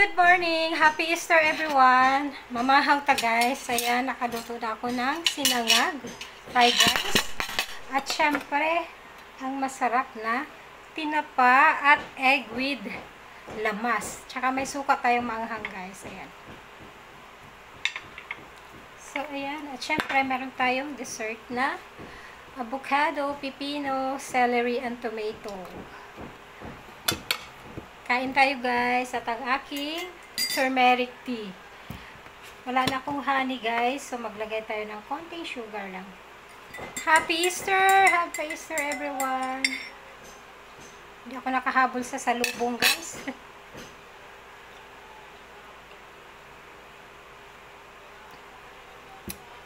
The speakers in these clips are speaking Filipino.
Good morning! Happy Easter everyone! Mamahang ta guys. Ayan, nakaluto na ako ng sinangag, fried rice. At syempre, ang masarap na tinapa at egg with lamas. Tsaka may suka tayong maanghang guys. Ayan. So, ayan. At syempre, meron tayong dessert na avocado, pipino, celery, and tomato. Kain tayo guys at ang aking turmeric tea. Wala na akong honey guys, so maglagay tayo ng konting sugar lang. Happy Easter! Happy Easter everyone! Hindi ako nakahabol sa salubong guys.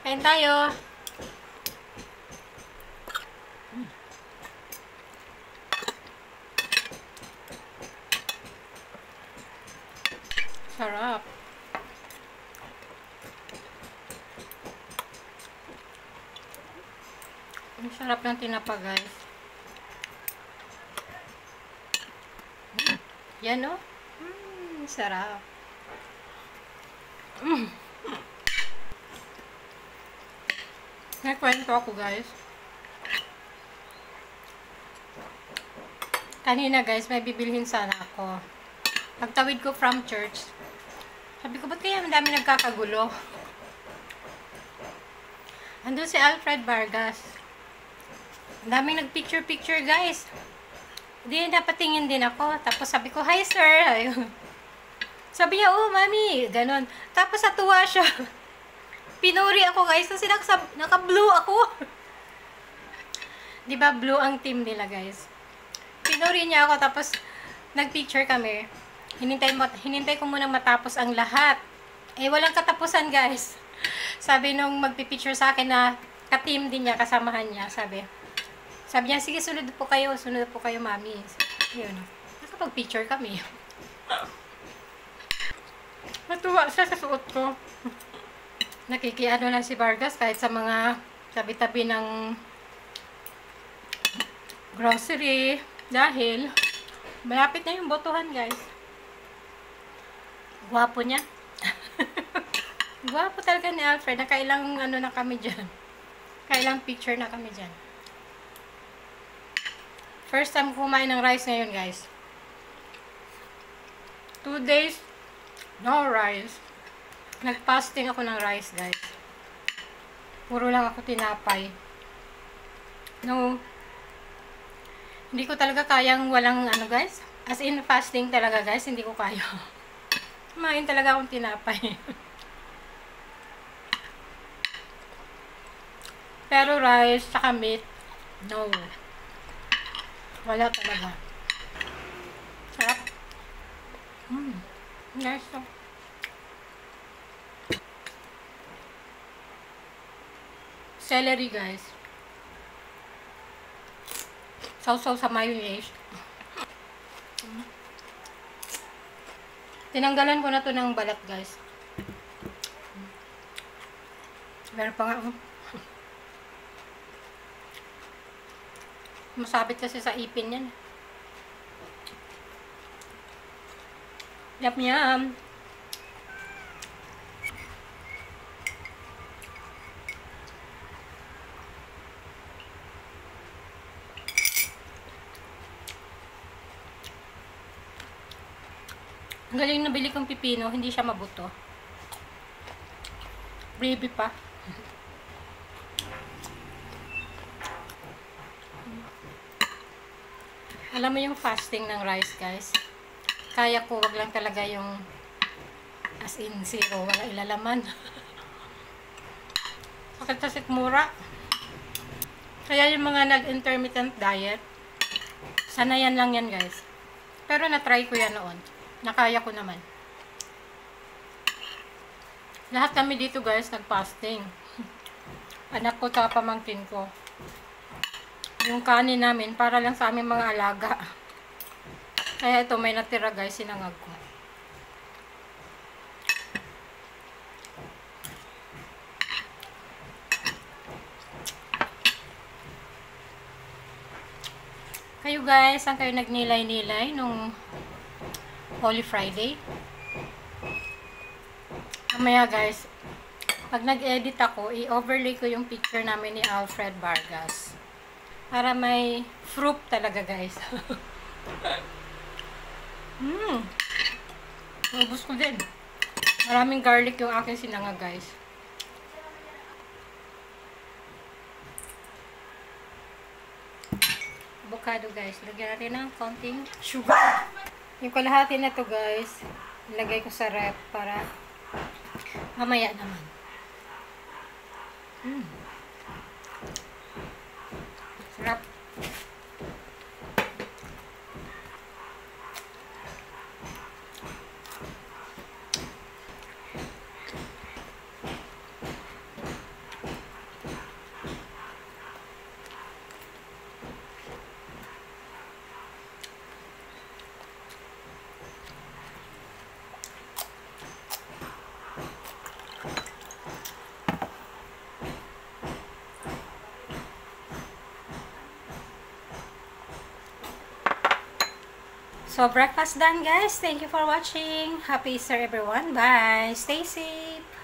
Kain tayo! Sarap. Ang sarap ng tinapa, guys. Yan, oh. Sarap. May kwento ako, guys. Kanina, guys, may bibilhin sana ako. Pagtawid ko from church, sabi ko, ba't kaya ang dami nagkakagulo? Andun si Alfred Vargas. Ang daming nagpicture-picture, guys. Hindi, napatingin din ako. Tapos sabi ko, hi, sir. Ayun. Sabi niya, oh, mami. Ganon. Tapos natuwa siya. Pinuri ako, guys. Kasi naka-blue ako. Diba, blue ang team nila, guys. Pinuri niya ako, tapos nagpicture kami. Hinintay ko muna matapos ang lahat. Eh, walang katapusan, guys. Sabi nung magpipicture sa akin na ka-team din niya, kasamahan niya, sabi niya, sige, sunod po kayo, mami. Yun. Nakapag-picture kami. Natuwa siya sa suot ko. Nakikiano lang si Vargas kahit sa mga tabi-tabi ng grocery. Dahil, malapit na yung botohan, guys. Gwapo niya. Gwapo talaga ni Alfred. Nakailang ano na kami dyan. Kailang picture na kami dyan. First time kumain ng rice ngayon, guys. 2 days, no rice. Nag-fasting ako ng rice, guys. Puro lang ako tinapay. No. Hindi ko talaga kayang walang ano, guys. As in, fasting talaga, guys. Hindi ko kaya. Kumain talaga akong tinapay. Pero rice, saka meat, no. Wala talaga. Sarap. Nice, so. Celery, guys. Sausaw sa mayonnaise. Tinanggalan ko na to ng balat, guys. Meron pa nga. Masabit kasi sa ipin yan. Yum, yum. Ang galing na bili kong pipino, hindi siya mabuto. Baby pa. Alam mo yung fasting ng rice, guys. Kaya ko, wag lang talaga yung as in zero, wala ilalaman. Sakit sa sikmura. Kaya yung mga nag-intermittent diet, sanayan lang yan, guys. Pero na-try ko yan noon. Nakaya ko naman. Lahat kami dito, guys, nag-fasting. Anak ko sa pamangkin ko. Yung kanin namin, para lang sa aming mga alaga. Kaya ito, may natira, guys, sinangag ko. Kayo, guys, saan kayo nagnilay-nilay nung Holy Friday? Mamaya guys, pag nag-edit ako, i-overlay ko yung picture namin ni Alfred Vargas. Para may fruit talaga guys. Ubus ko din. Maraming garlic yung aking sinanga guys. Avocado guys. Lagyan natin ng konting sugar. Yung kalahati na to guys, ilagay ko sa ref para mamaya naman. Sarap. So, breakfast done guys. Thank you for watching. Happy Easter everyone. Bye. Stay safe.